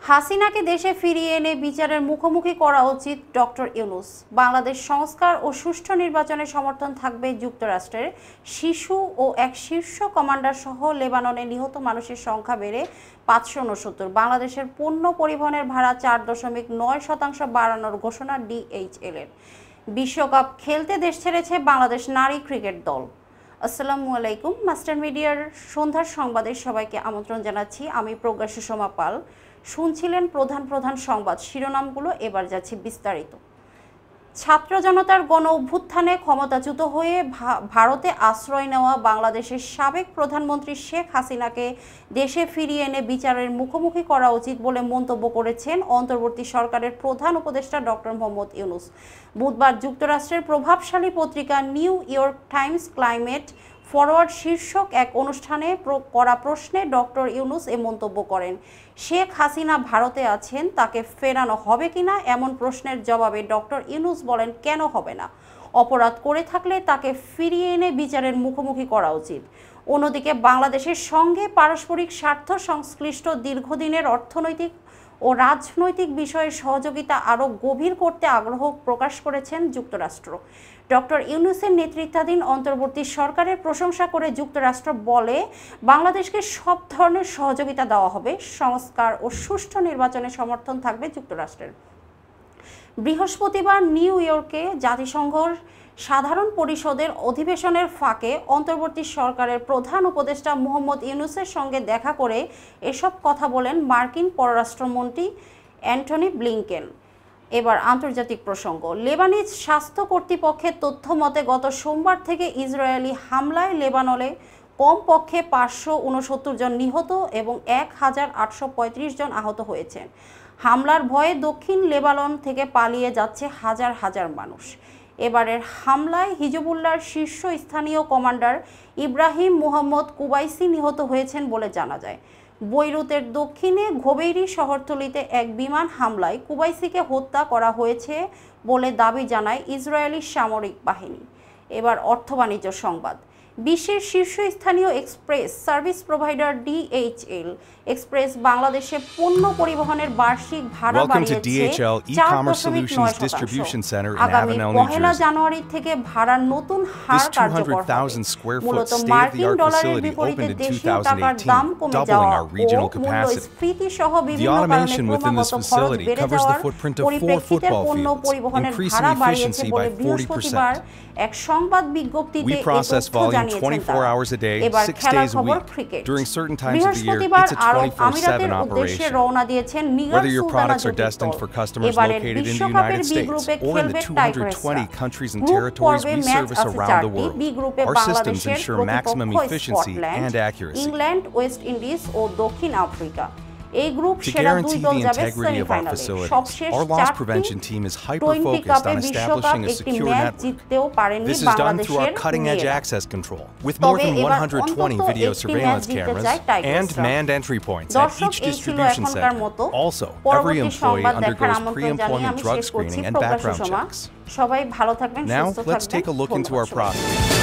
হাসিনাকে দেশে ফিরিয়ে এনে বিচারের মুখোমুখি করা উচিত ডক্টর ইউনূস। বাংলাদেশ সংস্কার ও সুষ্ঠু নির্বাচনের সমর্থন থাকবে যুক্তরাষ্ট্রের। শিশু ও এক শীর্ষ কমান্ডার সহ লেবাননে নিহত মানুষের সংখ্যা বেড়ে 569। বাংলাদেশের পণ্য পরিবহনের ভাড়া 4.9% বাড়ানোর ঘোষণা ডিএইচএল এর। বিশ্বকাপ খেলতে দেশ ছেড়েছে বাংলাদেশ নারী ক্রিকেট দল। আসসালামু আলাইকুম। মাস্টার মিডিয়ার সন্ধ্যার সংবাদে সবাইকে আমন্ত্রণ জানাচ্ছি। আমি প্রজ্ঞা সুষমা পাল। শুনছিলেন প্রধান সংবাদ শিরোনামগুলো, এবার যাচ্ছি বিস্তারিত। ছাত্র জনতার গণ অভ্যুত্থানে ক্ষমতাচ্যুত হয়ে ভারতে আশ্রয় নেওয়া বাংলাদেশের সাবেক প্রধানমন্ত্রী শেখ হাসিনাকে দেশে ফিরিয়ে এনে বিচারের মুখোমুখি করা উচিত বলে মন্তব্য করেছেন অন্তর্বর্তী সরকারের প্রধান উপদেষ্টা ডক্টর মোহাম্মদ ইউনূস। বুধবার যুক্তরাষ্ট্রের প্রভাবশালী পত্রিকা new York Times climate forward শীর্ষক এক অনুষ্ঠানে করা প্রশ্নে ডক্টর ইউনূস এ মন্তব্য করেন। শেখ হাসিনা ভারতে আছেন, তাকে ফেরানো হবে কিনা এমন প্রশ্নের জবাবে ডক্টর ইউনূস বলেন, কেন হবে না? অপরাধ করে থাকলে তাকে ফিরিয়ে এনে বিচারের মুখোমুখি করা উচিত। অন্যদিকে বাংলাদেশের সঙ্গে পারস্পরিক স্বার্থ সংশ্লিষ্ট দীর্ঘদিনের অর্থনৈতিক ও রাজনৈতিক বিষয়ে সহযোগিতা আরও গভীর করতে আগ্রহ প্রকাশ করেছেন যুক্তরাষ্ট্র। ডক্টর ইউনূসের নেতৃত্বাধীন অন্তর্বর্তী সরকারের প্রশংসা করে যুক্তরাষ্ট্র বলে, বাংলাদেশকে সব ধরনের সহযোগিতা দেওয়া হবে। সংস্কার ও সুষ্ঠু নির্বাচনের সমর্থন থাকবে যুক্তরাষ্ট্রের। বৃহস্পতিবার নিউ ইয়র্কে জাতিসংঘ সাধারণ পরিষদের অধিবেশনের ফাঁকে অন্তর্বর্তী সরকারের প্রধান উপদেষ্টা মোহাম্মদ ইউনূসের সঙ্গে দেখা করে এসব কথা বলেন মার্কিন পররাষ্ট্রমন্ত্রী অ্যান্টনি ব্লিংকেন। এবার আন্তর্জাতিক প্রসঙ্গ। লেবানিজ স্বাস্থ্য কর্তৃপক্ষের তথ্য মতে গত সোমবার থেকে ইসরায়েলি হামলায় লেবাননে কমপক্ষে 569 জন নিহত এবং 1835 জন আহত হয়েছেন। হামলার ভয়ে দক্ষিণ লেবানন থেকে পালিয়ে যাচ্ছে হাজার হাজার মানুষ। এবারের হামলায় হিজবুল্লাহর শীর্ষস্থানীয় কমান্ডার ইব্রাহিম মুহাম্মদ কুবাইসি নিহত হয়েছেন বলে জানা যায়। বৈরুতের দক্ষিণে ঘোবেইরি শহরতলিতে এক বিমান হামলায় কুবাইসিকে হত্যা করা হয়েছে বলে দাবি জানায় ইসরায়েলি সামরিক বাহিনী। এবার অর্থ বাণিজ্য সংবাদ। বিশ্বের শীর্ষস্থানীয় express service provider DHL express বাংলাদেশে পণ্য পরিবহনের বার্ষিক ভাড়া বাড়িয়েছে 4.9%। আগামী 1 জানুয়ারি থেকে ভাড়ার নতুন হার কার্যকর হবে। মূলত মার্কিন ডলারের বিপরীতে দেশীয় টাকার দাম কমে যাওয়া ও মূল্যস্ফীতি সহ বিভিন্ন কারণে ক্রমাগত খরচ বেড়ে যাওয়ার পরিপ্রেক্ষিতে পণ্য পরিবহনের ভাড়া বাড়িয়েছে বলে বৃহস্পতিবার এক সংবাদ বিজ্ঞপ্তিতে এই তথ্য জানিয়েছেন তারা। এবার খেলার খবর ক্রিকেট। বৃহস্পতিবার আরব আমিরাতের উদ্দেশ্যে রওনা দিয়েছেন নিগার সুলতানা জুটির দল। এবারের বিশ্বকাপের বি গ্রুপে খেলবে টাইগ্রেসরা। গ্রুপ পর্বে ম্যাচ আছে 4টি। বি গ্রুপে বাংলাদেশের প্রতিপক্ষ স্কটল্যান্ড, ইংল্যান্ড, ওয়েস্ট ইন্ডিজ ও দক্ষিণ আফ্রিকা। এই গ্রুপ সেরা দুই দল যাবে সেমিফাইনালে। সবশেষ 20 কাপে বিশ্বকাপ একটি ম্যাচ জিততেও পারেনি বাংলাদেশের মেয়েরা। তবে এবার অন্তত একটি ম্যাচ জিততে চায় টাইগ্রেসরা। দর্শক, এই ছিল এখনকার মতো। পরবর্তী সংবাদ দেখার আমন্ত্রণ জানিয়ে আমি শেষ করছি। প্রজ্ঞা সুষমা। সবাই ভালো থাকবেন, সুস্থ থাকবেন।